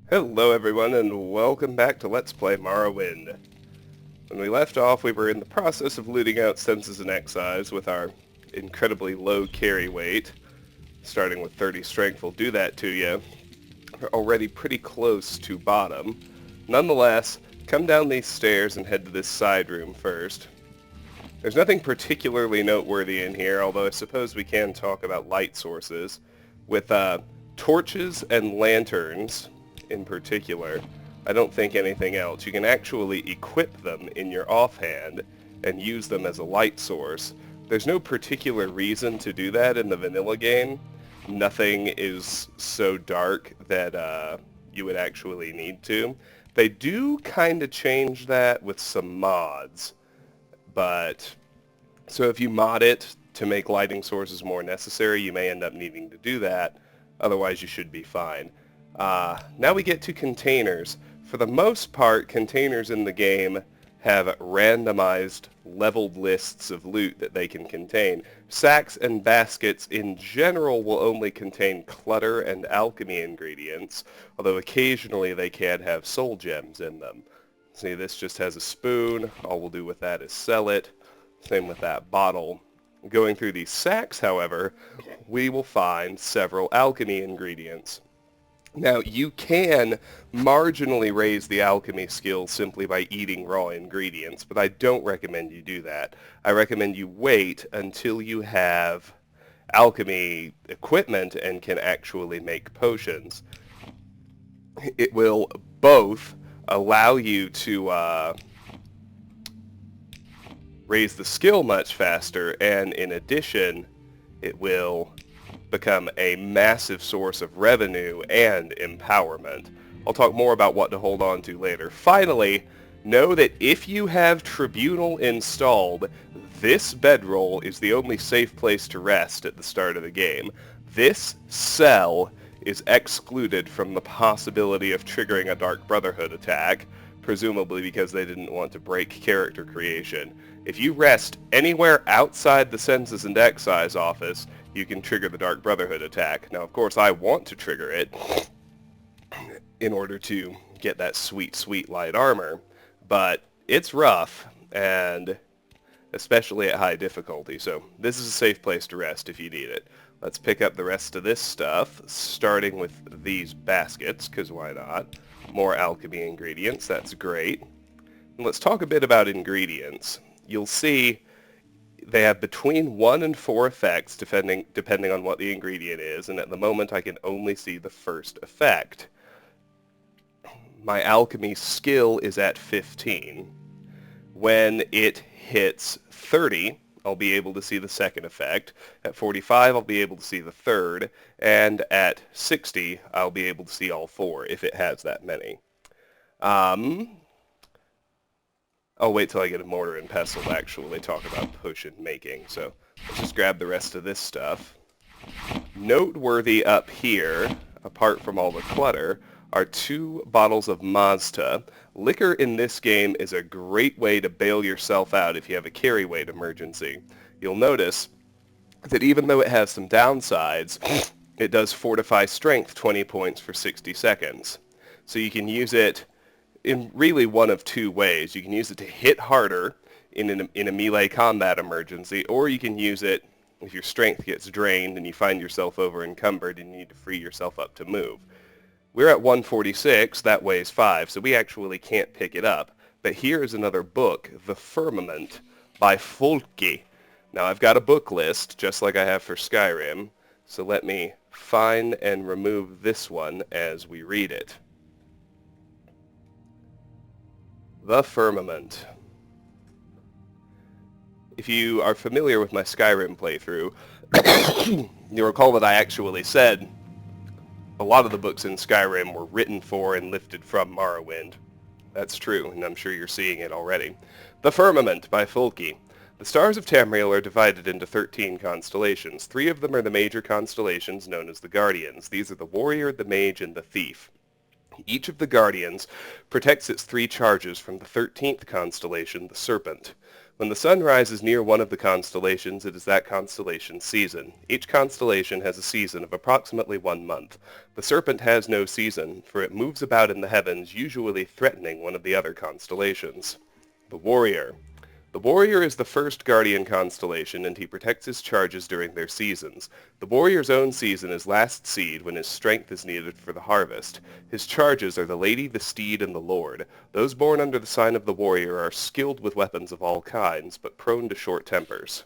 Hello everyone and welcome back to Let's Play Morrowind. When we left off we were in the process of looting out senses and excise with our incredibly low carry weight. Starting with 30 strength will do that to you. We're already pretty close to bottom. Nonetheless, come down these stairs and head to this side room first. There's nothing particularly noteworthy in here, although I suppose we can talk about light sources. With torches and lanterns in particular, I don't think anything else. You can actually equip them in your offhand and use them as a light source. There's no particular reason to do that in the vanilla game. Nothing is so dark that you would actually need to. They do kind of change that with some mods, but so if you mod it to make lighting sources more necessary, you may end up needing to do that. Otherwise, you should be fine. Now we get to containers. For the most part, containers in the game have randomized leveled lists of loot that they can contain. Sacks and baskets in general will only contain clutter and alchemy ingredients, although occasionally they can have soul gems in them. See, this just has a spoon. All we'll do with that is sell it. Same with that bottle. Going through these sacks, however, we will find several alchemy ingredients. Now, you can marginally raise the alchemy skill simply by eating raw ingredients, but I don't recommend you do that. I recommend you wait until you have alchemy equipment and can actually make potions. It will both allow you to raise the skill much faster, and in addition, it will become a massive source of revenue and empowerment. I'll talk more about what to hold on to later. Finally, know that if you have Tribunal installed, this bedroll is the only safe place to rest at the start of the game. This cell is excluded from the possibility of triggering a Dark Brotherhood attack, presumably because they didn't want to break character creation. If you rest anywhere outside the Census and Excise office, you can trigger the Dark Brotherhood attack. Now, of course, I want to trigger it in order to get that sweet, sweet light armor, but it's rough, and especially at high difficulty, so this is a safe place to rest if you need it. Let's pick up the rest of this stuff, starting with these baskets, because why not? More alchemy ingredients, that's great. And let's talk a bit about ingredients. You'll see they have between 1 and 4 effects depending on what the ingredient is, and at the moment I can only see the first effect. My alchemy skill is at 15. When it hits 30, I'll be able to see the second effect. At 45, I'll be able to see the third, and at 60, I'll be able to see all 4 if it has that many. I'll wait till I get a mortar and pestle to actually talk about potion making. So let's just grab the rest of this stuff. Noteworthy up here, apart from all the clutter, are 2 bottles of Mazda. Liquor in this game is a great way to bail yourself out if you have a carry weight emergency. You'll notice that even though it has some downsides, it does fortify strength 20 points for 60 seconds. So you can use it in really one of 2 ways. You can use it to hit harder in a melee combat emergency, or you can use it if your strength gets drained and you find yourself over encumbered and you need to free yourself up to move. We're at 146, that weighs 5, so we actually can't pick it up. But here is another book, The Firmament by Folke. Now I've got a book list, just like I have for Skyrim, so let me find and remove this one as we read it. The Firmament. If you are familiar with my Skyrim playthrough, you'll recall that I actually said a lot of the books in Skyrim were written for and lifted from Morrowind. That's true, and I'm sure you're seeing it already. The Firmament by Folke. The stars of Tamriel are divided into 13 constellations. 3 of them are the major constellations known as the Guardians. These are the Warrior, the Mage, and the Thief. Each of the Guardians protects its 3 charges from the 13th constellation, the Serpent. When the sun rises near one of the constellations, it is that constellation's season. Each constellation has a season of approximately 1 month. The serpent has no season, for it moves about in the heavens, usually threatening one of the other constellations. The warrior. The warrior is the first guardian constellation, and he protects his charges during their seasons. The warrior's own season is last seed, when his strength is needed for the harvest. His charges are the lady, the steed, and the lord. Those born under the sign of the warrior are skilled with weapons of all kinds, but prone to short tempers.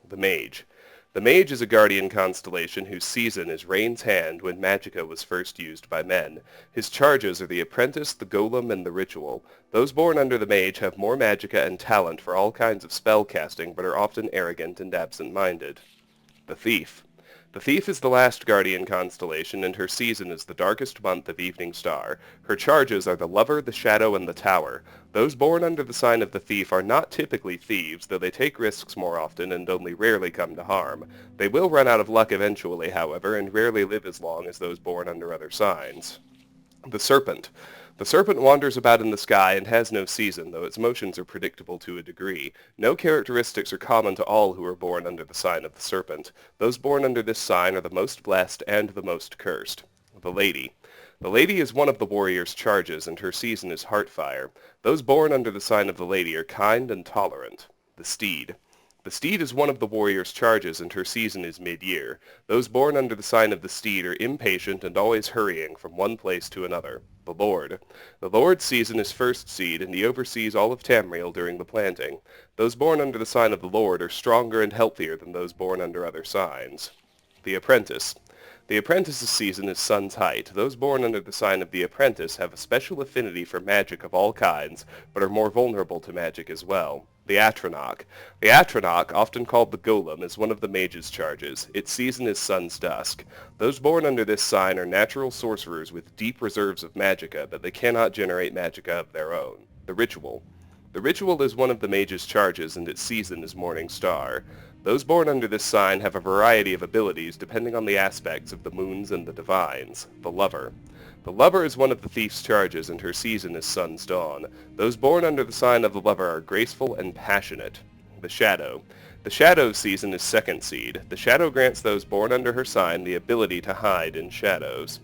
The mage. The mage is a guardian constellation whose season is Rain's Hand, when magicka was first used by men. His charges are the apprentice, the golem, and the ritual. Those born under the mage have more magicka and talent for all kinds of spell casting, but are often arrogant and absent-minded. The thief. The thief is the last guardian constellation, and her season is the darkest month of Evening Star. Her charges are the lover, the shadow, and the tower. Those born under the sign of the thief are not typically thieves, though they take risks more often and only rarely come to harm. They will run out of luck eventually, however, and rarely live as long as those born under other signs. The serpent. The serpent wanders about in the sky and has no season, though its motions are predictable to a degree. No characteristics are common to all who are born under the sign of the serpent. Those born under this sign are the most blessed and the most cursed. The lady. The lady is one of the warrior's charges, and her season is Heartfire. Those born under the sign of the lady are kind and tolerant. The steed. The steed is one of the warrior's charges, and her season is mid-year. Those born under the sign of the steed are impatient and always hurrying from one place to another. The lord. The lord's season is first seed, and he oversees all of Tamriel during the planting. Those born under the sign of the lord are stronger and healthier than those born under other signs. The apprentice. The apprentice's season is sun's height. Those born under the sign of the apprentice have a special affinity for magic of all kinds, but are more vulnerable to magic as well. The Atronach. The Atronach, often called the Golem, is one of the mage's charges. Its season is sun's dusk. Those born under this sign are natural sorcerers with deep reserves of magicka, but they cannot generate magicka of their own. The Ritual. The Ritual is one of the mage's charges, and its season is Morning Star. Those born under this sign have a variety of abilities depending on the aspects of the moons and the divines. The Lover. The Lover is one of the thief's charges, and her season is Sun's Dawn. Those born under the sign of the Lover are graceful and passionate. The Shadow. The Shadow's season is second seed. The Shadow grants those born under her sign the ability to hide in shadows.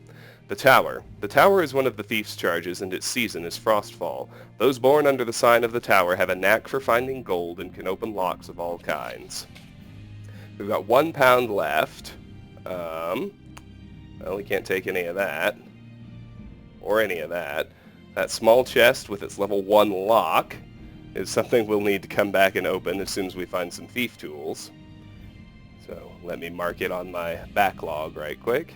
The Tower. The Tower is one of the thief's charges, and its season is Frostfall. Those born under the sign of the Tower have a knack for finding gold and can open locks of all kinds. We've got 1 pound left. Well, we can't take any of that. Or any of that. That small chest with its level 1 lock is something we'll need to come back and open as soon as we find some thief tools. So let me mark it on my backlog right quick.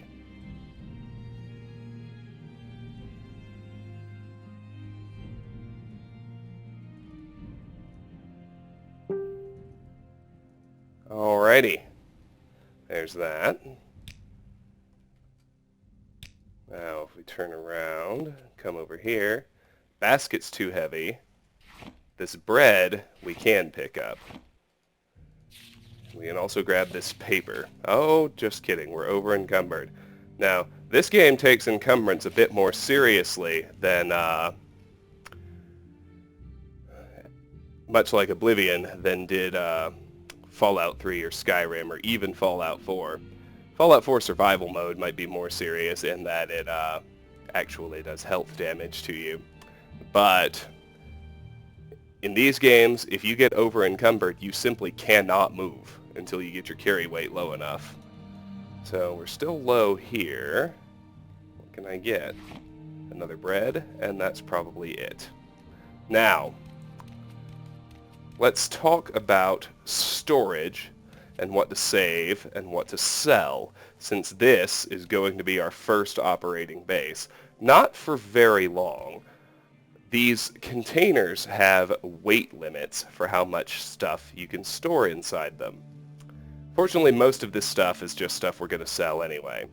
Alrighty. There's that. Now if we turn around, come over here, basket's too heavy. This bread we can pick up. We can also grab this paper. Oh, just kidding, we're over encumbered. Now, this game takes encumbrance a bit more seriously than, much like Oblivion, than did Fallout 3 or Skyrim or even Fallout 4. Fallout 4 survival mode might be more serious in that it actually does health damage to you. But in these games, if you get over encumbered, you simply cannot move until you get your carry weight low enough. So we're still low here. What can I get? Another bread, and that's probably it. Now, let's talk about storage and what to save and what to sell, since this is going to be our first operating base. Not for very long. These containers have weight limits for how much stuff you can store inside them. Fortunately, most of this stuff is just stuff we're going to sell anyway.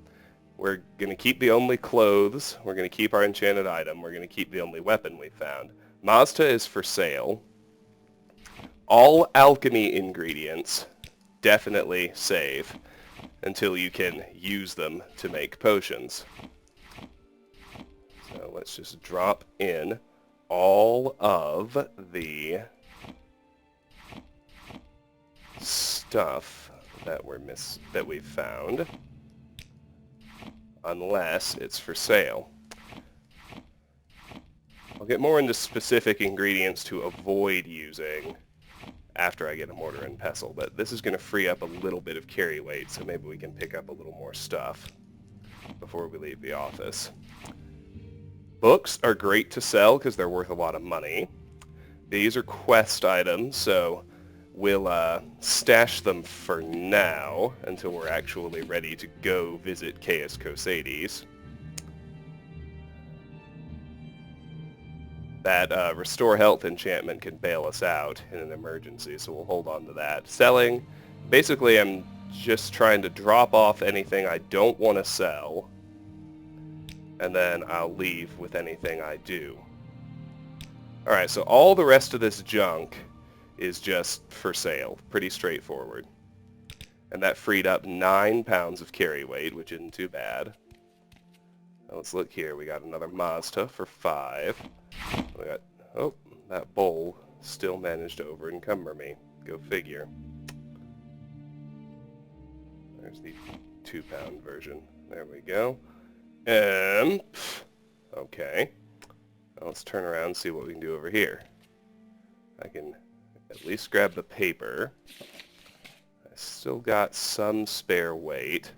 We're going to keep the only clothes, we're going to keep our enchanted item, we're going to keep the only weapon we found. Mazda is for sale. All alchemy ingredients, definitely save until you can use them to make potions. So let's just drop in all of the stuff that we've found, unless it's for sale. I'll get more into specific ingredients to avoid using after I get a mortar and pestle, but this is going to free up a little bit of carry weight, so maybe we can pick up a little more stuff before we leave the office. Books are great to sell because they're worth a lot of money. These are quest items, so we'll stash them for now until we're actually ready to go visit Caius Cosades. That Restore Health enchantment can bail us out in an emergency, so we'll hold on to that. Selling, basically I'm just trying to drop off anything I don't want to sell, and then I'll leave with anything I do. Alright, so all the rest of this junk is just for sale. Pretty straightforward. And that freed up 9 pounds of carry weight, which isn't too bad. Now let's look here. We got another Mazda for 5. We got, oh, that bowl still managed to over-encumber me. Go figure. There's the 2-pound version. There we go. Okay. Now let's turn around and see what we can do over here. I can at least grab the paper. I still got some spare weight.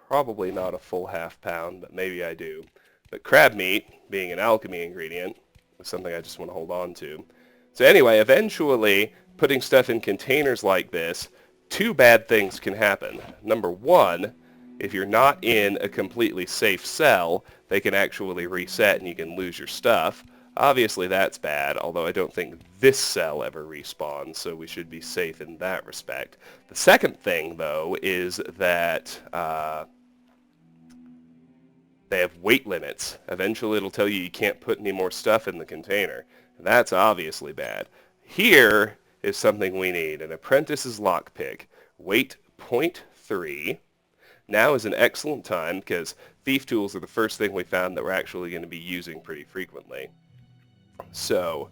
Probably not a full ½ pound, but maybe I do. But crab meat, being an alchemy ingredient, is something I just want to hold on to. So anyway, eventually, putting stuff in containers like this, 2 bad things can happen. Number 1, if you're not in a completely safe cell, they can actually reset and you can lose your stuff. Obviously that's bad, although I don't think this cell ever respawns, so we should be safe in that respect. The second thing, though, is that they have weight limits. Eventually it'll tell you can't put any more stuff in the container. That's obviously bad. Here is something we need, an apprentice's lockpick. Weight 0.3. Now is an excellent time because thief tools are the first thing we found that we're actually going to be using pretty frequently. So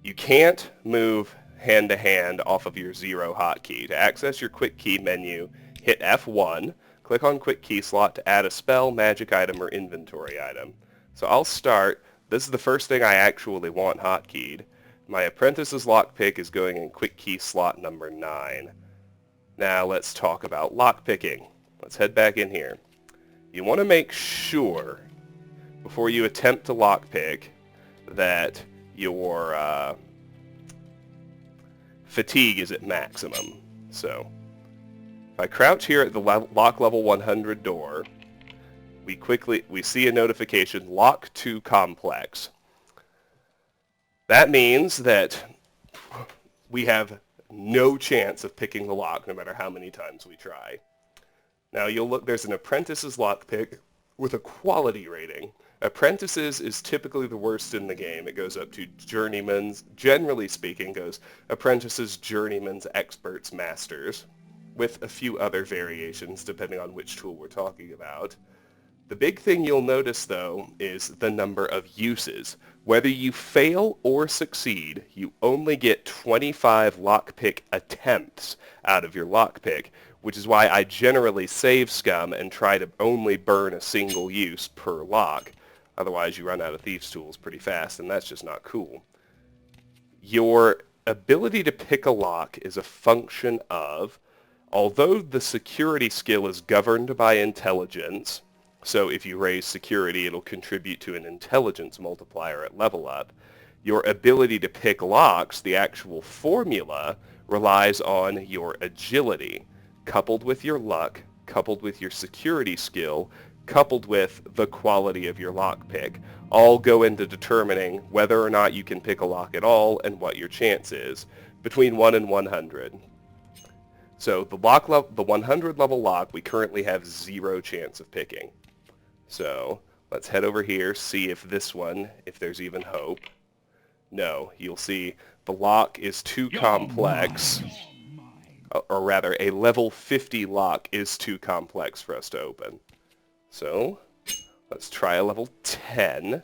you can't move hand to hand off of your 0 hotkey. To access your quick key menu, hit F1, click on quick key slot to add a spell, magic item, or inventory item. So I'll start. This is the first thing I actually want hotkeyed. My apprentice's lockpick is going in quick key slot number 9. Now let's talk about lockpicking. Let's head back in here. You want to make sure before you attempt to lockpick that your fatigue is at maximum. So if I crouch here at the lock level 100 door, we see a notification, lock to complex. That means that we have no chance of picking the lock no matter how many times we try. Now you'll look, there's an apprentice's lockpick with a quality rating. Apprentices is typically the worst in the game. It goes up to journeyman's, generally speaking, goes apprentices, journeyman's, experts, masters, with a few other variations depending on which tool we're talking about. The big thing you'll notice, though, is the number of uses. Whether you fail or succeed, you only get 25 lockpick attempts out of your lockpick, which is why I generally save scum and try to only burn a single use per lock. Otherwise, you run out of thieves' tools pretty fast, and that's just not cool. Your ability to pick a lock is a function of, although the security skill is governed by intelligence, so if you raise security, it'll contribute to an intelligence multiplier at level up. Your ability to pick locks, the actual formula, relies on your agility, coupled with your luck, coupled with your security skill, coupled with the quality of your lockpick. All go into determining whether or not you can pick a lock at all and what your chance is, between 1 and 100. So the 100 level lock, we currently have 0 chance of picking. So let's head over here, see if this one, if there's even hope. No, you'll see the lock is too complex, or rather a level 50 lock is too complex for us to open. So Let's try a level 10.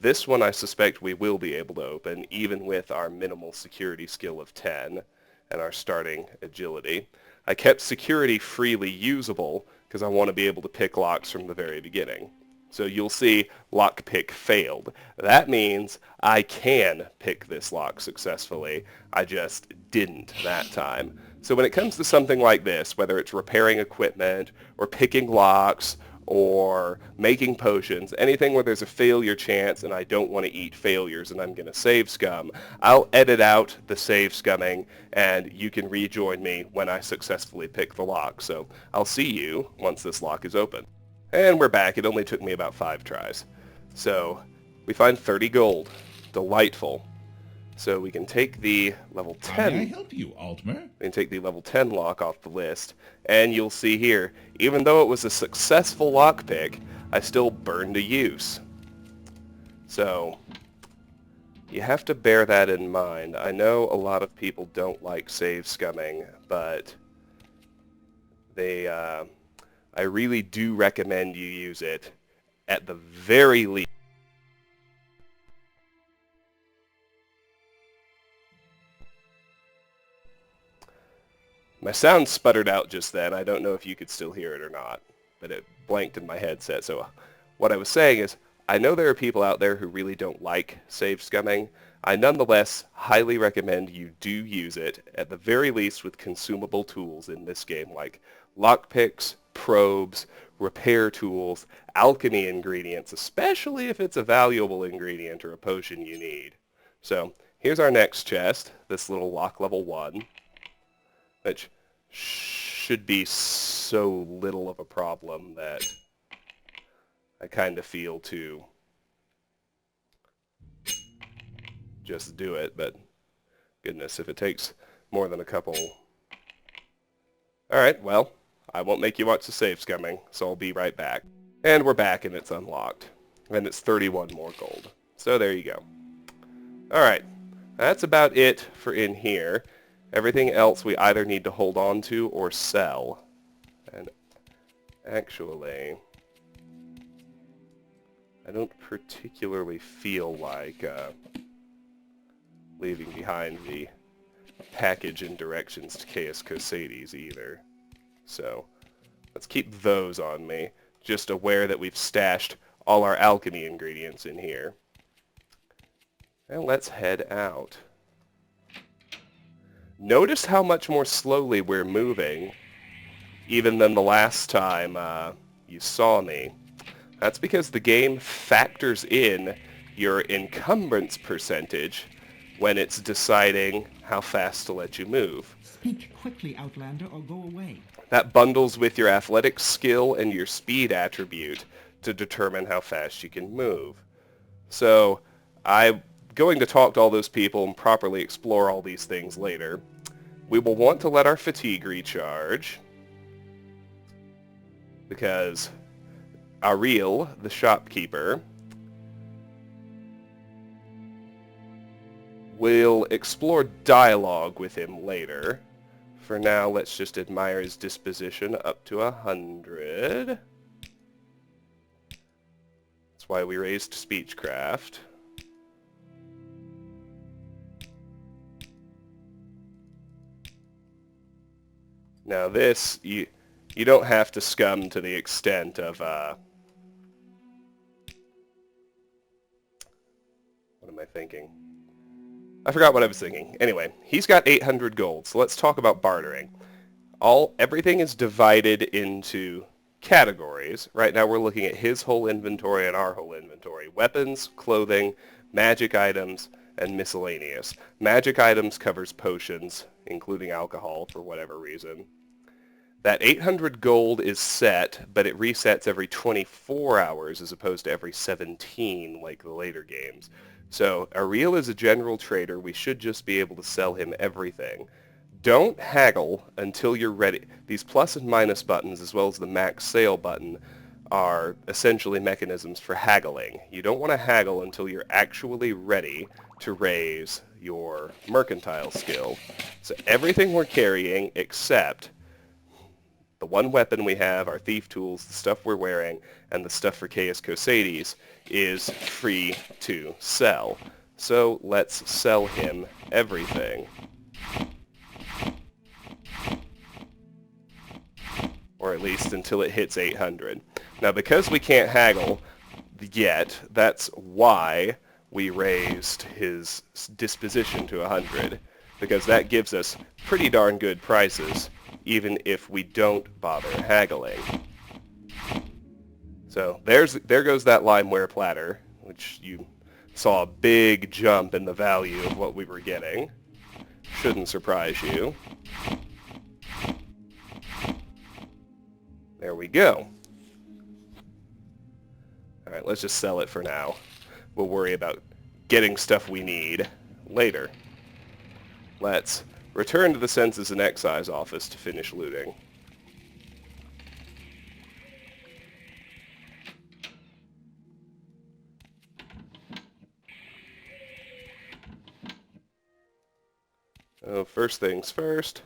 This one I suspect we will be able to open, even with our minimal security skill of 10 and our starting agility. I kept security freely usable because I want to be able to pick locks from the very beginning. So you'll see lockpick failed. That means I can pick this lock successfully. I just didn't that time. So when it comes to something like this, whether it's repairing equipment or picking locks or making potions, anything where there's a failure chance and I don't want to eat failures and I'm going to save scum, I'll edit out the save scumming and you can rejoin me when I successfully pick the lock. So I'll see you once this lock is open. And we're back. It only took me about 5 tries. So we find 30 gold. Delightful. So we can take the level 10. How may I help you, Altmer? We can take the level 10 lock off the list. And you'll see here, even though it was a successful lockpick, I still burned a use. So you have to bear that in mind. I know a lot of people don't like save scumming, but I really do recommend you use it at the very least. My sound sputtered out just then. I don't know if you could still hear it or not, but it blanked in my headset. So what I was saying is, I know there are people out there who really don't like save scumming. I nonetheless highly recommend you do use it, at the very least with consumable tools in this game, like lockpicks, probes, repair tools, alchemy ingredients, especially if it's a valuable ingredient or a potion you need. So here's our next chest, this little lock level 1. Which should be so little of a problem that I kind of feel to just do it, but goodness, if it takes more than a couple... Alright, well, I won't make you watch the save scumming, so I'll be right back. And we're back and it's unlocked. And it's 31 more gold. So there you go. Alright, that's about it for in here. Everything else we either need to hold on to or sell. And actually, I don't particularly feel like leaving behind the package and directions to Chaos Cosades either. So let's keep those on me, just aware that we've stashed all our alchemy ingredients in here. And let's head out. Notice how much more slowly we're moving, even than the last time you saw me. That's because the game factors in your encumbrance percentage when it's deciding how fast to let you move. Speak quickly, Outlander, or go away. That bundles with your athletic skill and your speed attribute to determine how fast you can move. So I'm going to talk to all those people and properly explore all these things later. We will want to let our fatigue recharge because Ariel, the shopkeeper, we'll explore dialogue with him later. For now, let's just admire his disposition up to 100. That's why we raised speechcraft. Now this, you don't have to scum to the extent of, what am I thinking? I forgot what I was thinking. Anyway, he's got 800 gold, so let's talk about bartering. Everything is divided into categories. Right now we're looking at his whole inventory and our whole inventory. Weapons, clothing, magic items, and miscellaneous. Magic items covers potions, including alcohol for whatever reason. That 800 gold is set, but it resets every 24 hours as opposed to every 17 like the later games. So Ariel is a general trader. We should just be able to sell him everything. Don't haggle until you're ready. These plus and minus buttons, as well as the max sale button, are essentially mechanisms for haggling. You don't want to haggle until you're actually ready to raise your mercantile skill. So everything we're carrying except the one weapon we have, our thief tools, the stuff we're wearing, and the stuff for Caius Cosades is free to sell. So let's sell him everything. Or at least until it hits 800. Now because we can't haggle yet, that's why we raised his disposition to 100. Because that gives us pretty darn good prices, even if we don't bother haggling. So there goes that limeware platter, which you saw a big jump in the value of what we were getting. Shouldn't surprise you. There we go. Alright, let's just sell it for now. We'll worry about getting stuff we need later. Let's return to the Census and Excise office to finish looting. So first things first,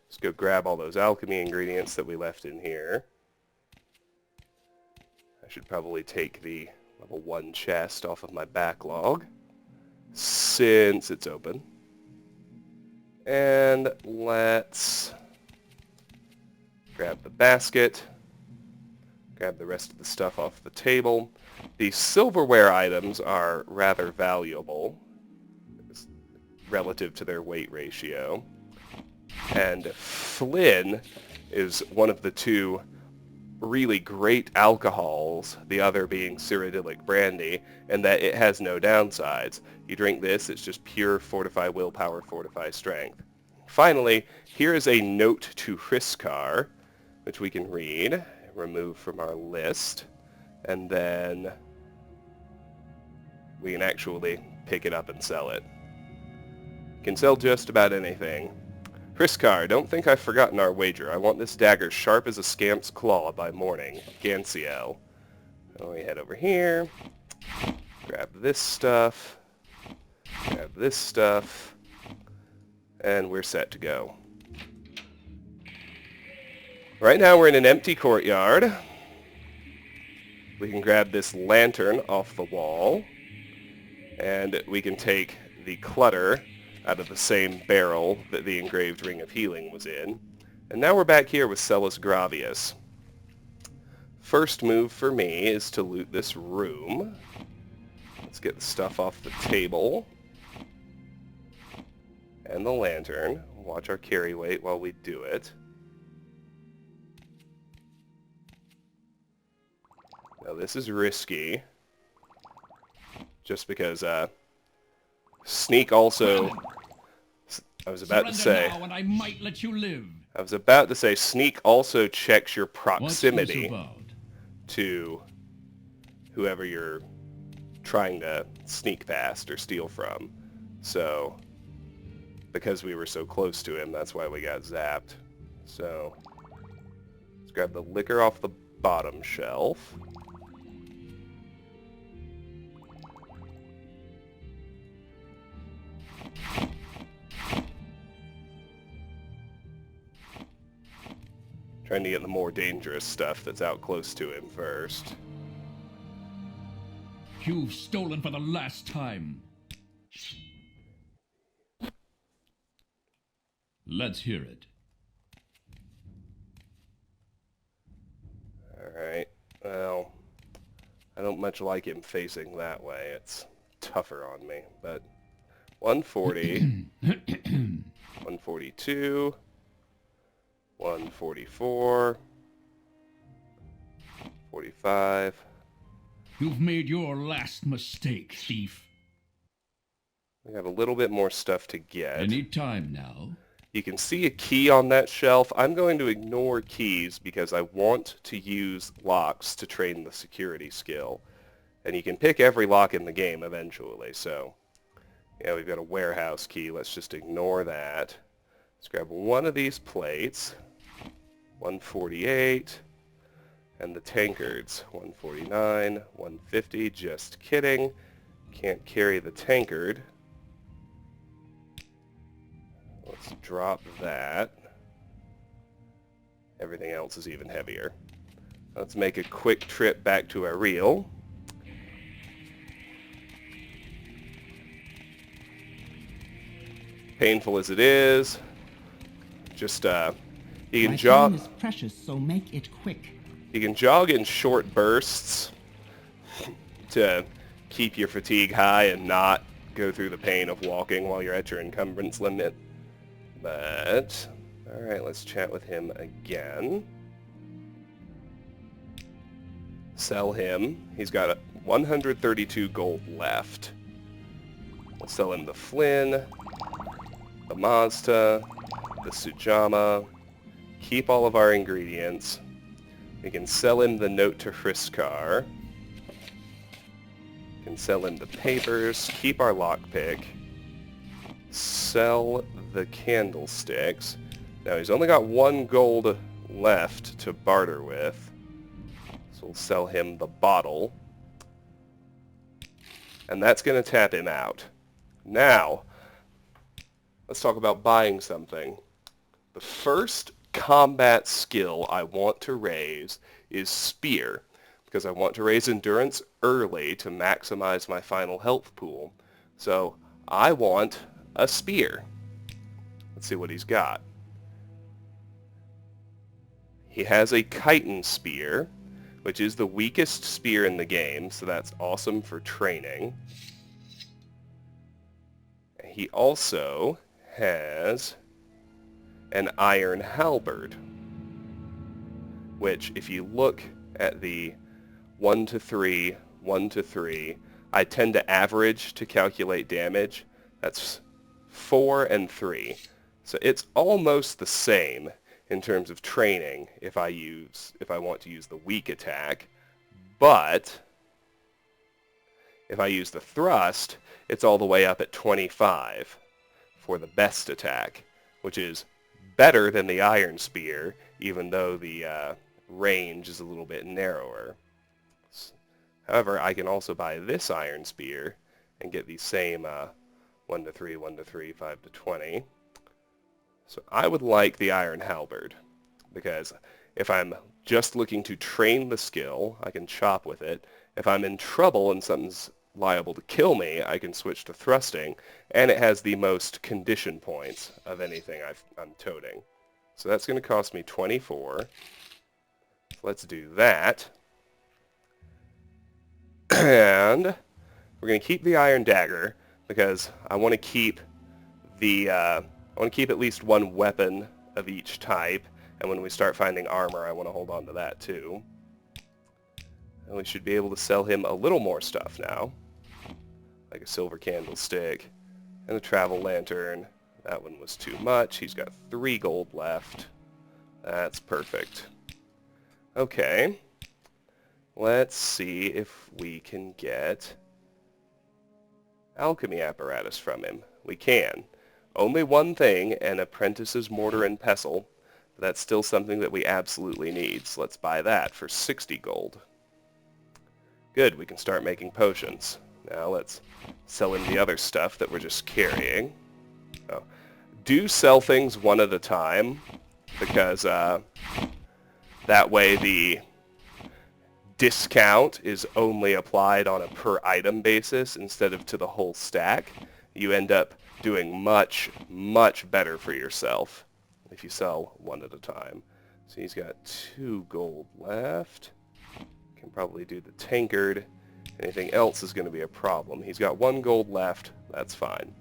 let's go grab all those alchemy ingredients that we left in here. I should probably take the level 1 chest off of my backlog, since it's open. And let's grab the basket, grab the rest of the stuff off the table. The silverware items are rather valuable relative to their weight ratio. And Flynn is one of the two really great alcohols, the other being Cyrodiilic brandy, and that it has no downsides. You drink this, it's just pure fortify willpower, fortify strength. Finally, here is a note to Hriskar, which we can read, remove from our list, and then we can actually pick it up and sell it. You can sell just about anything. Hriskar, don't think I've forgotten our wager. I want this dagger sharp as a scamp's claw by morning. Gansiel. So we head over here, grab this stuff, and we're set to go. Right now we're in an empty courtyard. We can grab this lantern off the wall, and we can take the clutter out of the same barrel that the engraved Ring of Healing was in. And now we're back here with Sellus Gravius. First move for me is to loot this room. Let's get the stuff off the table. And the lantern. Watch our carry weight while we do it. Now this is risky. Just because, sneak also... I was about to say... Now and I might let you live. I was about to say, sneak also checks your proximity to whoever you're trying to sneak past or steal from. So, because we were so close to him, that's why we got zapped. So, let's grab the liquor off the bottom shelf. Trying to get the more dangerous stuff that's out close to him first. You've stolen for the last time. Let's hear it. Alright, well, I don't much like him facing that way. It's tougher on me, but 140, 142, 144, 45. You've made your last mistake, thief. We have a little bit more stuff to get. Any time now. You can see a key on that shelf. I'm going to ignore keys because I want to use locks to train the security skill. And you can pick every lock in the game eventually, so... Yeah, we've got a warehouse key. Let's just ignore that. Let's grab one of these plates. 148. And the tankards. 149, 150. Just kidding. Can't carry the tankard. Let's drop that. everything else is even heavier. Let's make a quick trip back to our reel. Painful as it is, just you can My jog. time is precious, so make it quick. You can jog in short bursts to keep your fatigue high and not go through the pain of walking while you're at your encumbrance limit. But all right, let's chat with him again. Sell him. He's got 132 gold left. We'll sell him the Flynn, the Mazda, the Sujama. Keep all of our ingredients. We can sell him the note to Friskar. We can sell him the papers. Keep our lockpick. Sell the candlesticks. Now he's only got 1 gold left to barter with. So we'll sell him the bottle. And that's going to tap him out. Now, let's talk about buying something. The first combat skill I want to raise is Spear, because I want to raise Endurance early to maximize my final health pool. So I want a Spear. Let's see what he's got. He has a chitin Spear, which is the weakest spear in the game, so that's awesome for training. He also has an iron halberd, which if you look at the 1 to 3, 1 to 3, I tend to average to calculate damage. That's 4 and 3. So it's almost the same in terms of training if I want to use the weak attack, but if I use the thrust, it's all the way up at 25 for the best attack, which is better than the iron spear, even though the range is a little bit narrower. However, I can also buy this iron spear and get the same 1 to 3, 1 to 3, 5 to 20. So I would like the iron halberd, because if I'm just looking to train the skill, I can chop with it. If I'm in trouble and something's liable to kill me, I can switch to thrusting, and it has the most condition points of anything I'm toting. So that's going to cost me 24. So let's do that. And we're going to keep the iron dagger, because I want to keep at least 1 weapon of each type, and when we start finding armor, I want to hold on to that too. And we should be able to sell him a little more stuff now, like a silver candlestick and a travel lantern. That one was too much. He's got 3 gold left. That's perfect. Okay, let's see if we can get alchemy apparatus from him. We can. Only one thing, an apprentice's mortar and pestle. But that's still something that we absolutely need, so let's buy that for 60 gold. Good, we can start making potions. Now let's sell him the other stuff that we're just carrying. Oh. Do sell things one at a time, because that way the discount is only applied on a per item basis instead of to the whole stack. You end up doing much, much better for yourself if you sell one at a time. So he's got 2 gold left. Can probably do the tankard. Anything else is going to be a problem. He's got 1 gold left. That's fine.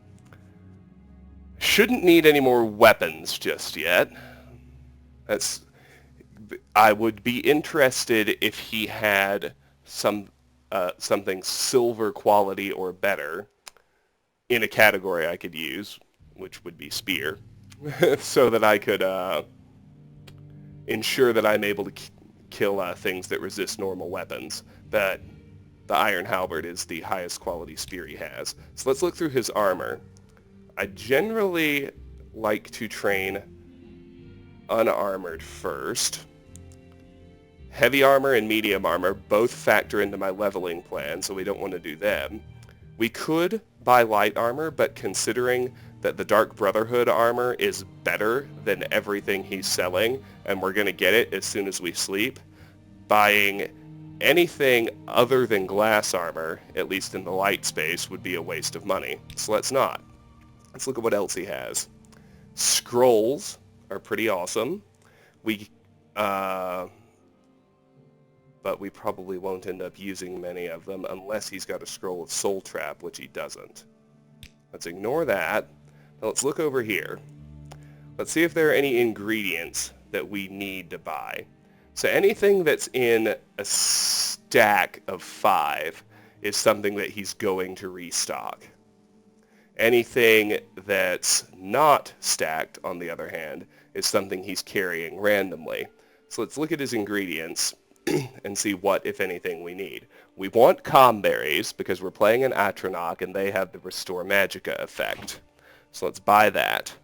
Shouldn't need any more weapons just yet. I would be interested if he had something silver quality or better in a category I could use, which would be spear, so that I could ensure that I'm able to kill things that resist normal weapons. But the iron halberd is the highest quality spear he has. So let's look through his armor. I generally like to train unarmored first. Heavy armor and medium armor both factor into my leveling plan, so we don't want to do them. We could buy light armor, but considering that the Dark Brotherhood armor is better than everything he's selling, and we're going to get it as soon as we sleep. Buying anything other than glass armor, at least in the light space, would be a waste of money. So let's not. Let's look at what else he has. Scrolls are pretty awesome. But we probably won't end up using many of them unless he's got a scroll of Soul Trap, which he doesn't. Let's ignore that. Now let's look over here. Let's see if there are any ingredients that we need to buy. So anything that's in a stack of 5 is something that he's going to restock. Anything that's not stacked, on the other hand, is something he's carrying randomly. So let's look at his ingredients and see what, if anything, we need. We want calm berries because we're playing an Atronach and they have the Restore Magicka effect. So let's buy that.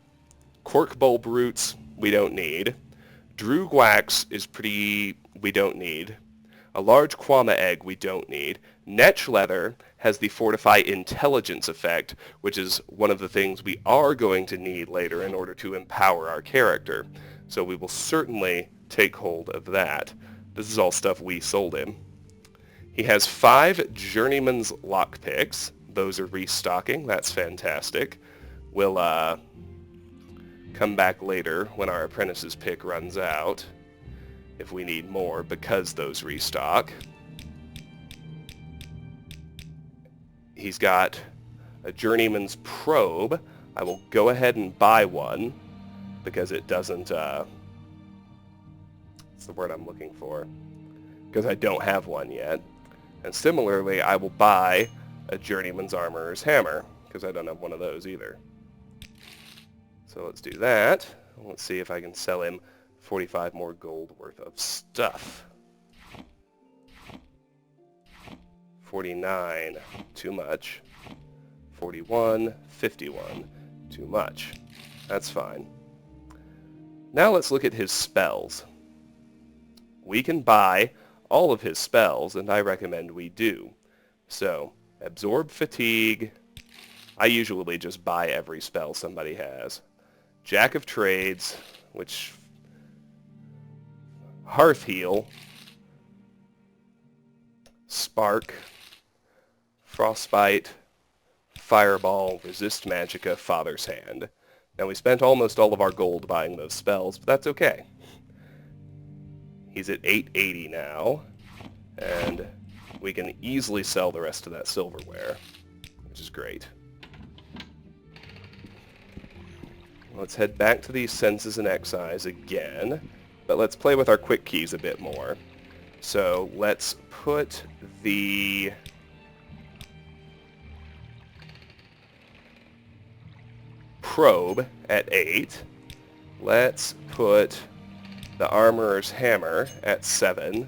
Cork bulb roots, we don't need. Droog wax is we don't need. A large Quama egg we don't need. Netch leather has the Fortify Intelligence effect, which is one of the things we are going to need later in order to empower our character. So we will certainly take hold of that. This is all stuff we sold him. He has 5 Journeyman's Lockpicks. Those are restocking. That's fantastic. We'll come back later when our Apprentice's pick runs out if we need more, because those restock. He's got a Journeyman's Probe. I will go ahead and buy one because it doesn't... what's the word I'm looking for? Because I don't have one yet. And similarly, I will buy a Journeyman's Armorer's Hammer because I don't have one of those either. So let's do that. Let's see if I can sell him 45 more gold worth of stuff. 49, too much. 41, 51, too much. That's fine. Now let's look at his spells. We can buy all of his spells, and I recommend we do. So, Absorb Fatigue. I usually just buy every spell somebody has. Jack of Trades, which... Hearth Heal. Spark. Frostbite. Fireball. Resist Magicka. Father's Hand. Now we spent almost all of our gold buying those spells, but that's okay. He's at 880 now, and we can easily sell the rest of that silverware, which is great. Let's head back to these senses and excise again, but let's play with our quick keys a bit more. So let's put the probe at 8. Let's put the Armorer's Hammer at 7,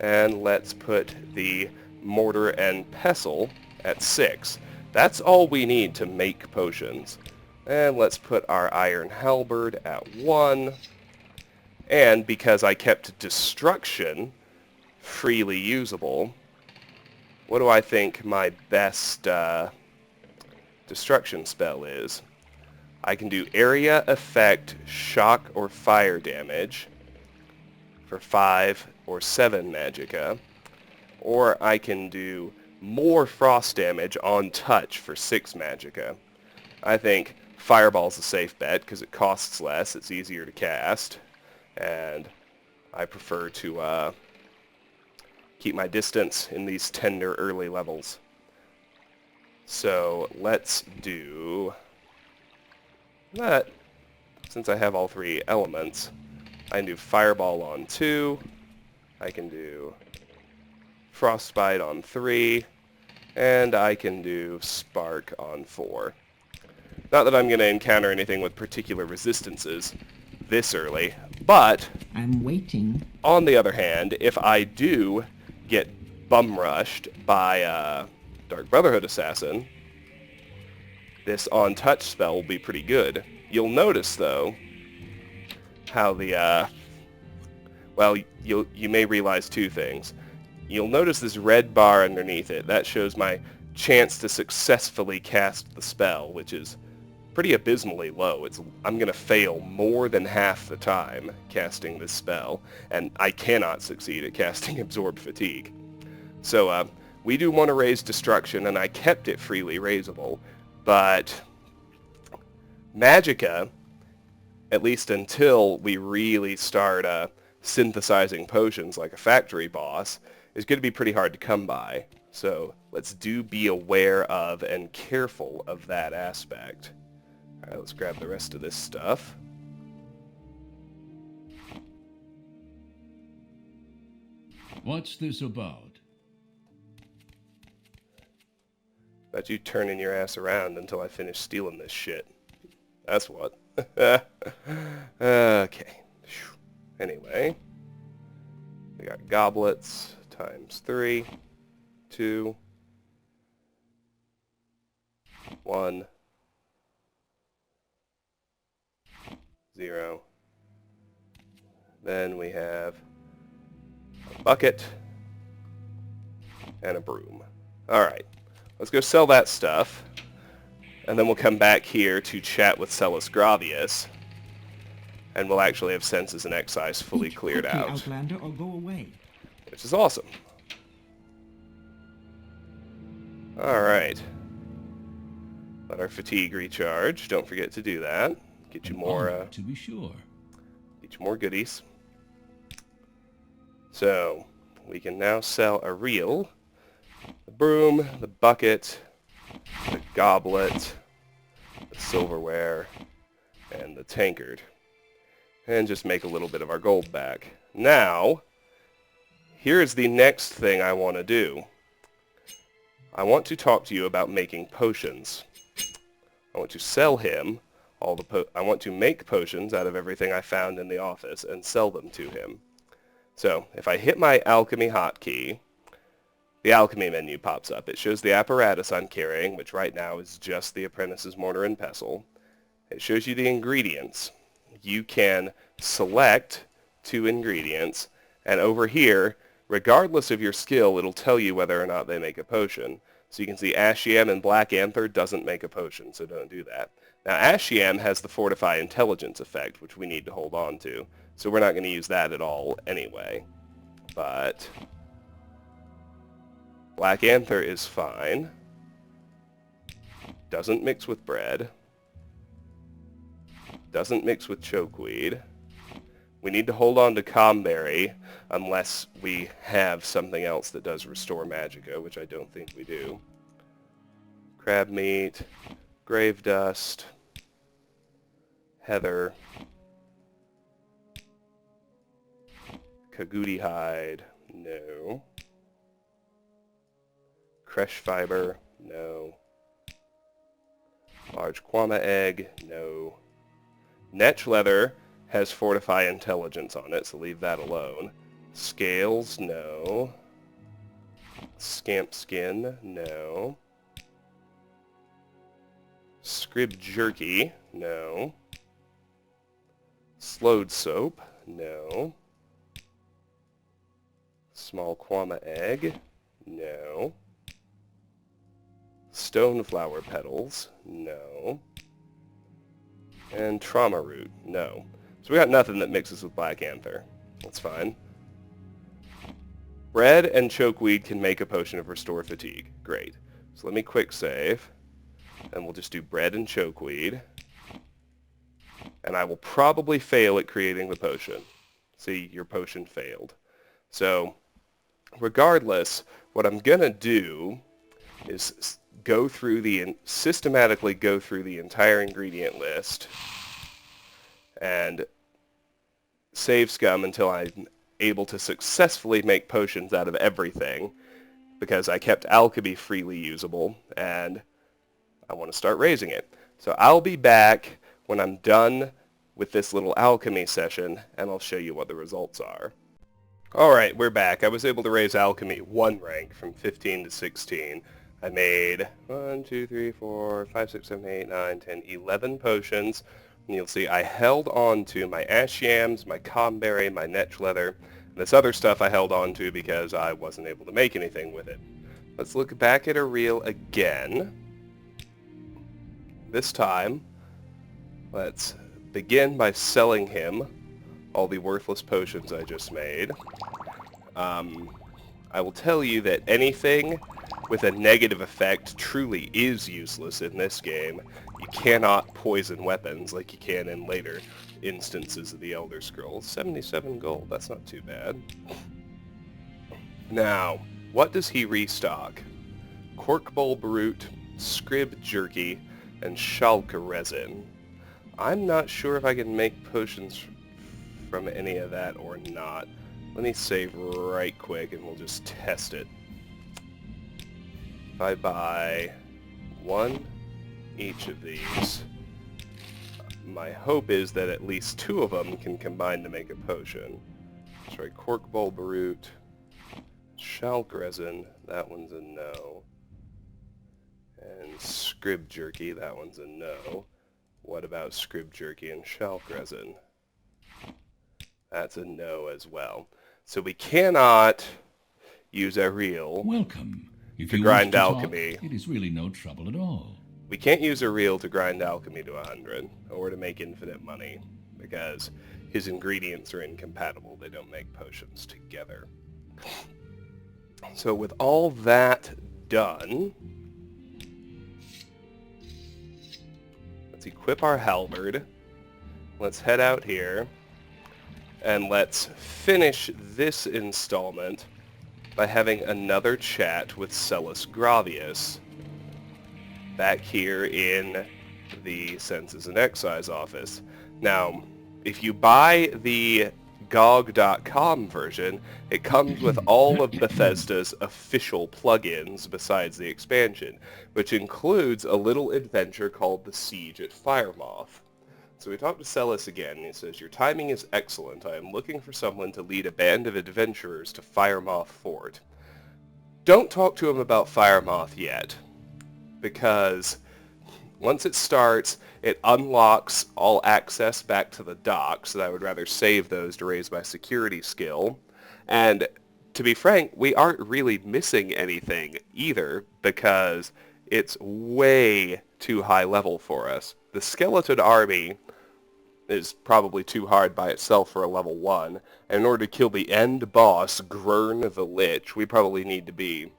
and let's put the Mortar and Pestle at 6. That's all we need to make potions. And let's put our Iron Halberd at 1. And because I kept Destruction freely usable, what do I think my best destruction spell is? I can do Area Effect, Shock, or Fire damage for 5 or 7 Magicka, or I can do more Frost damage on touch for 6 Magicka. I think Fireball's a safe bet because it costs less, it's easier to cast, and I prefer to keep my distance in these tender early levels. So let's do that. Since I have all 3 elements, I can do Fireball on 2, I can do Frostbite on 3, and I can do Spark on 4. Not that I'm going to encounter anything with particular resistances this early, but I'm waiting. On the other hand, if I do get bum rushed by Dark Brotherhood Assassin, this on touch spell will be pretty good. You'll notice though how the well, you may realize 2 things. You'll notice this red bar underneath it. That shows my chance to successfully cast the spell, which is pretty abysmally low. I'm going to fail more than half the time casting this spell, and I cannot succeed at casting Absorb Fatigue. So we do want to raise Destruction, and I kept it freely raisable, but Magicka, at least until we really start synthesizing potions like a factory boss, is going to be pretty hard to come by. So let's be aware of and careful of that aspect. Alright, let's grab the rest of this stuff. What's this about? About you turning your ass around until I finish stealing this shit. That's what. Okay. Anyway. We got goblets times 3, 2, 1, 0. Then we have a bucket and a broom. Alright. Let's go sell that stuff, and then we'll come back here to chat with Celis Gravius, and we'll actually have senses and excise fully cleared quickly, out, Outlander, or go away. which is awesome. Alright. Let our fatigue recharge. Don't forget to do that. Get you more, To be sure. get you more goodies. So, we can now sell a reel. The broom, the bucket, the goblet, the silverware, and the tankard. And just make a little bit of our gold back. Now, here's the next thing I want to do. I want to talk to you about making potions. I want to sell him I want to make potions out of everything I found in the office and sell them to him. So, if I hit my alchemy hotkey, the alchemy menu pops up. It shows the apparatus I'm carrying, which right now is just the apprentice's mortar and pestle. It shows you the ingredients. You can select 2 ingredients, and over here, regardless of your skill, it'll tell you whether or not they make a potion. So you can see Ashiam and Black Anther doesn't make a potion, so don't do that. Now Ashiam has the Fortify Intelligence effect, which we need to hold on to, so we're not going to use that at all anyway. But Black Anther is fine. Doesn't mix with bread. Doesn't mix with chokeweed. We need to hold on to Comberry unless we have something else that does restore magicka, which I don't think we do. Crab meat, grave dust, heather, Kagudi hide, no. Cresh fiber, no. Large Kwama egg, no. Netch leather has Fortify Intelligence on it, so leave that alone. Scales, no. Scamp skin, no. Scrib jerky, no. Slowed soap, no. Small Kwama egg, no. Stone flower petals, no. And trauma root, no. So we got nothing that mixes with Black Anther. That's fine. Bread and chokeweed can make a potion of restore fatigue. Great. So let me quick save. And we'll just do bread and chokeweed. And I will probably fail at creating the potion. See, your potion failed. So, regardless, what I'm going to do is systematically go through the entire ingredient list and save scum until I'm able to successfully make potions out of everything, because I kept alchemy freely usable and I want to start raising it. So I'll be back when I'm done with this little alchemy session and I'll show you what the results are. Alright, we're back. I was able to raise alchemy 1 rank from 15 to 16. I made 1, 2, 3, 4, 5, 6, 7, 8, 9, 10, 11 potions. And you'll see I held on to my Ashiams, my Comberry, my Netch leather. And this other stuff I held on to because I wasn't able to make anything with it. Let's look back at a reel again. This time, Let's begin by selling him all the worthless potions I just made. I will tell you that anything with a negative effect truly is useless in this game. You cannot poison weapons like you can in later instances of the Elder Scrolls. 77 gold, that's not too bad. Now, what does he restock? Cork bulb root, scrib jerky, and Schalke resin. I'm not sure if I can make potions from any of that or not. Let me save right quick and we'll just test it. If I buy one each of these, my hope is that at least 2 of them can combine to make a potion. Let's try cork bulb root, Schalke resin, that one's a no. And scrib jerky, that one's a no. What about scrib jerky and Schalke resin? That's a no as well. So we cannot use a reel Welcome. If to you grind wish to alchemy. talk, it is really no trouble at all. We can't use a reel to grind alchemy to 100 or to make infinite money because his ingredients are incompatible. They don't make potions together. So with all that done, let's equip our halberd. Let's head out here. And let's finish this installment by having another chat with Celis Gravius back here in the Census and Excise office. Now, if you buy the GOG.com version, it comes with all of Bethesda's official plugins besides the expansion, which includes a little adventure called The Siege at Firemoth. So we talked to Celis again, and he says, "Your timing is excellent. I am looking for someone to lead a band of adventurers to Firemoth Fort." Don't talk to him about Firemoth yet, because once it starts, it unlocks all access back to the docks, so I would rather save those to raise my security skill. And to be frank, we aren't really missing anything either, because it's way too high level for us. The skeleton army is probably too hard by itself for a level 1. And in order to kill the end boss, Grurn the Lich, we probably need to be,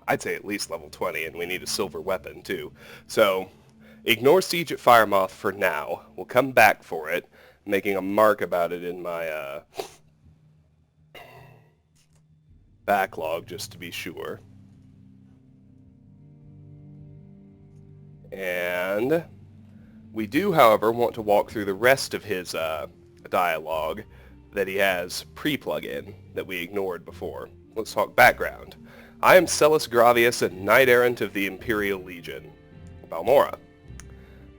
I'd say at least level 20, and we need a silver weapon too. So, ignore Siege at Firemoth for now. We'll come back for it, making a mark about it in my backlog just to be sure. And we do, however, want to walk through the rest of his dialogue that he has pre-plug-in that we ignored before. Let's talk background. I am Celis Gravius, a knight-errant of the Imperial Legion. Balmora.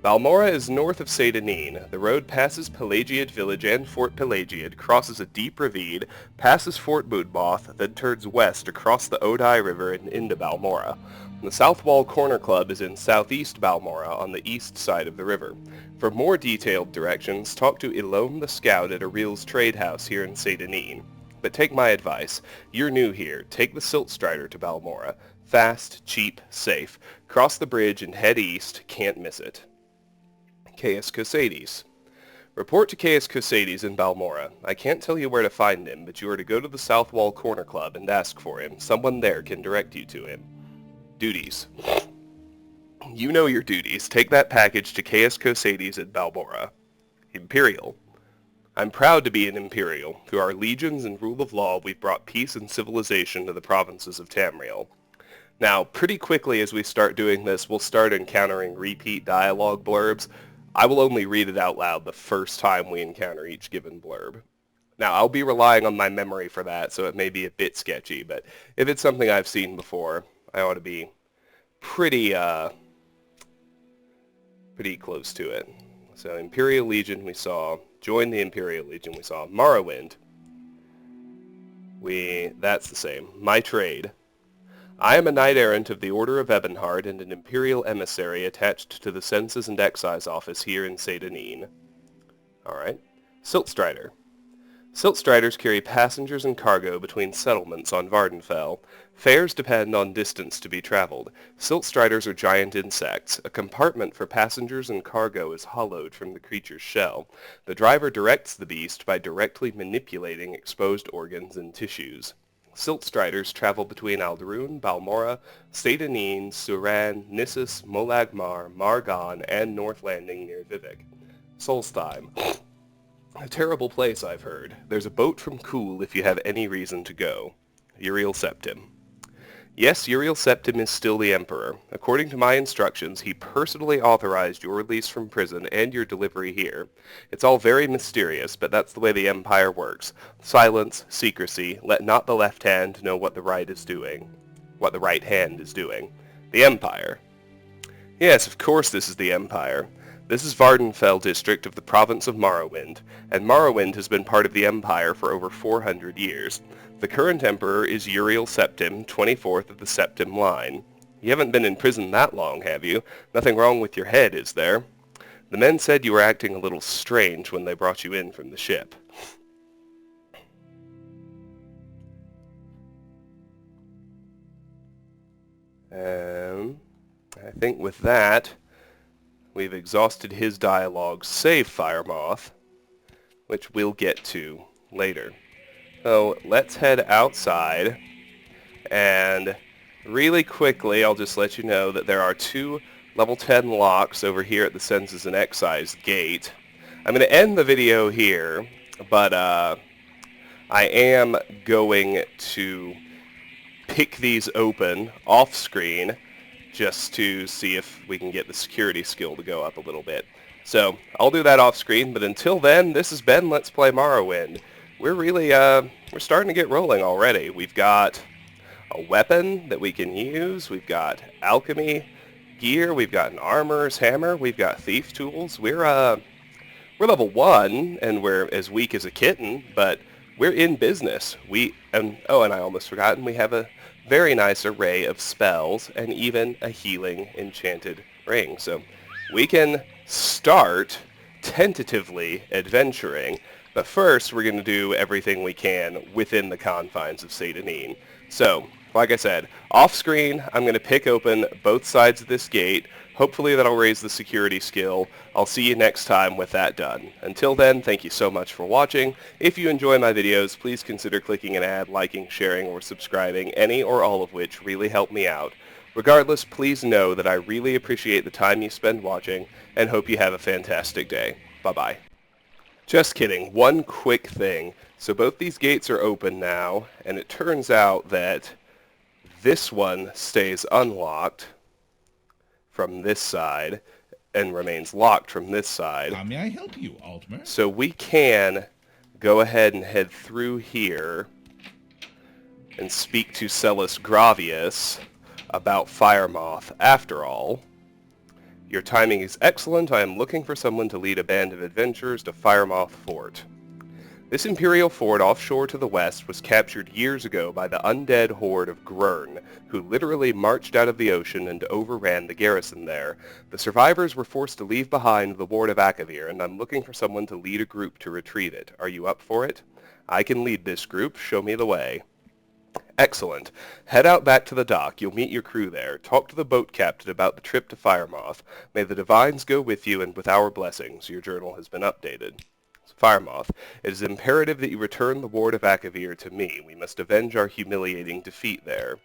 Balmora is north of Seydanine. The road passes Pelagiad village and Fort Pelagiad, crosses a deep ravine, passes Fort Moonmoth, then turns west across the Odai River and into Balmora. The South Wall Corner Club is in southeast Balmora on the east side of the river. For more detailed directions, talk to Ilome the Scout at Aril's Trade House here in Seydanine. But take my advice. You're new here. Take the Silt Strider to Balmora. Fast, cheap, safe. Cross the bridge and head east. Can't miss it. Caius Cosades. Report to Caius Cosades in Balmora. I can't tell you where to find him, but you are to go to the South Wall Corner Club and ask for him. Someone there can direct you to him. Duties. You know your duties. Take that package to Caius Cosades in Balmora. Imperial. I'm proud to be an Imperial. Through our legions and rule of law, we've brought peace and civilization to the provinces of Tamriel. Now, pretty quickly as we start doing this, we'll start encountering repeat dialogue blurbs. I will only read it out loud the first time we encounter each given blurb. Now, I'll be relying on my memory for that, so it may be a bit sketchy, but if it's something I've seen before, I ought to be pretty close to it. So, Imperial Legion we saw. Join the Imperial Legion we saw. Morrowind. That's the same. My trade. I am a knight-errant of the Order of Ebonheart and an Imperial emissary attached to the Census and Excise office here in Seydanine. Alright. Silt Strider. Siltstriders carry passengers and cargo between settlements on Vardenfell. Fares depend on distance to be traveled. Siltstriders are giant insects. A compartment for passengers and cargo is hollowed from the creature's shell. The driver directs the beast by directly manipulating exposed organs and tissues. Siltstriders travel between Alderun, Balmora, Seyda-Neen, Suran, Nissus, Molagmar, Margon, and North Landing near Vivek. Solstheim. A terrible place, I've heard. There's a boat from Kuul if you have any reason to go. Uriel Septim. Yes, Uriel Septim is still the Emperor. According to my instructions, he personally authorized your release from prison and your delivery here. It's all very mysterious, but that's the way the Empire works. Silence, secrecy, let not the left hand know what the right is doing. What the right hand is doing. The Empire. Yes, of course this is the Empire. This is Vardenfell district of the province of Morrowind, and Morrowind has been part of the Empire for over 400 years. The current Emperor is Uriel Septim, 24th of the Septim line. You haven't been in prison that long, have you? Nothing wrong with your head, is there? The men said you were acting a little strange when they brought you in from the ship. I think with that, we've exhausted his dialogue, save Firemoth, which we'll get to later. So let's head outside, and really quickly I'll just let you know that there are 2 level 10 locks over here at the Census and Excise gate. I'm going to end the video here, but I am going to pick these open off screen just to see if we can get the security skill to go up a little bit. So I'll do that off screen, but until then, this has been Let's Play Morrowind. We're really, we're starting to get rolling already. We've got a weapon that we can use. We've got alchemy gear. We've got an armorer's hammer. We've got thief tools. We're level 1, and we're as weak as a kitten, but we're in business. And I almost forgot, we have a very nice array of spells and even a healing enchanted ring. So we can start tentatively adventuring, but first we're going to do everything we can within the confines of Seyda-Neen. So, like I said, off screen I'm going to pick open both sides of this gate. Hopefully that'll raise the security skill. I'll see you next time with that done. Until then, thank you so much for watching. If you enjoy my videos, please consider clicking an ad, liking, sharing, or subscribing, any or all of which really help me out. Regardless, please know that I really appreciate the time you spend watching, and hope you have a fantastic day. Bye-bye. Just kidding. One quick thing. So both these gates are open now, and it turns out that this one stays unlocked from this side and remains locked from this side. How may I help you, Altmer? So we can go ahead and head through here and speak to Celis Gravius about Firemoth. After all, your timing is excellent. I am looking for someone to lead a band of adventurers to Firemoth Fort. This Imperial fort offshore to the west was captured years ago by the undead horde of Grurn, who literally marched out of the ocean and overran the garrison there. The survivors were forced to leave behind the ward of Akavir, and I'm looking for someone to lead a group to retrieve it. Are you up for it? I can lead this group. Show me the way. Excellent. Head out back to the dock. You'll meet your crew there. Talk to the boat captain about the trip to Firemoth. May the divines go with you, and with our blessings. Your journal has been updated. Firemoth, it is imperative that you return the Ward of Akavir to me. We must avenge our humiliating defeat there.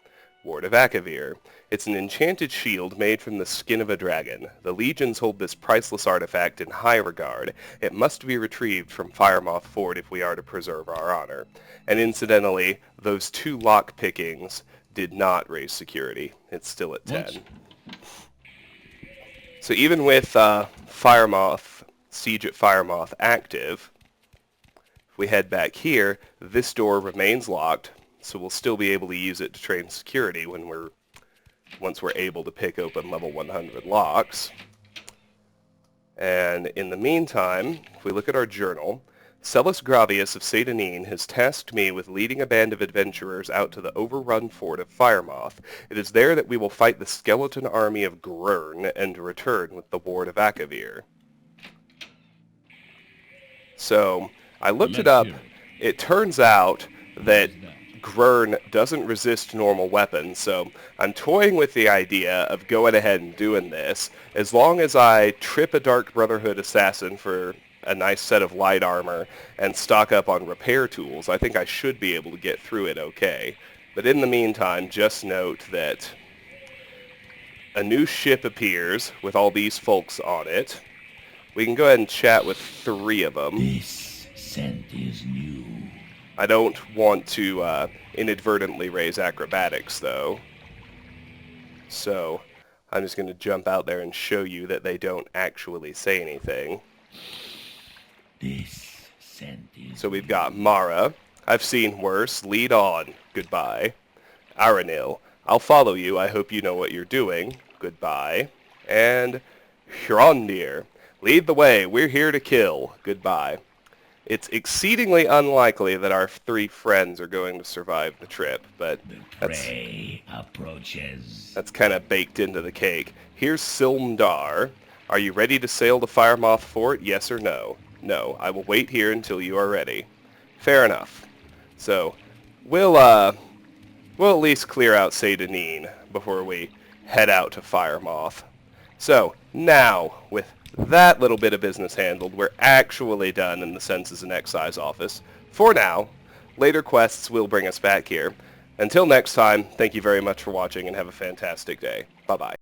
Ward of Akavir. It's an enchanted shield made from the skin of a dragon. The legions hold this priceless artifact in high regard. It must be retrieved from Firemoth Fort if we are to preserve our honor. And incidentally, those 2 lockpickings did not raise security. It's still at 10. What? So even with Siege at Firemoth active, if we head back here, this door remains locked, so we'll still be able to use it to train security once we're able to pick open level 100 locks. And in the meantime, if we look at our journal, Celis Gravius of Seyda-Neen has tasked me with leading a band of adventurers out to the overrun fort of Firemoth. It is there that we will fight the skeleton army of Grurn and return with the Ward of Akavir. So, I looked it up. it turns out that Grern doesn't resist normal weapons, so I'm toying with the idea of going ahead and doing this. As long as I trip a Dark Brotherhood assassin for a nice set of light armor and stock up on repair tools, I think I should be able to get through it okay. But in the meantime, just note that a new ship appears with all these folks on it. We can go ahead and chat with 3 of them. This scent is new. I don't want to inadvertently raise acrobatics, though. So I'm just going to jump out there and show you that they don't actually say anything. This scent is So we've got Mara. I've seen worse. Lead on. Goodbye. Aranil. I'll follow you. I hope you know what you're doing. Goodbye. And Hrondir. Lead the way. We're here to kill. Goodbye. It's exceedingly unlikely that our 3 friends are going to survive the trip, but prey approaches. that's kind of baked into the cake. Here's Silmdar. Are you ready to sail to Firemoth Fort? Yes or no? No. I will wait here until you are ready. Fair enough. So, we'll at least clear out Satanine before we head out to Firemoth. So, now, with that little bit of business handled, we're actually done in the Census and Excise office. For now, later quests will bring us back here. Until next time, thank you very much for watching and have a fantastic day. Bye-bye.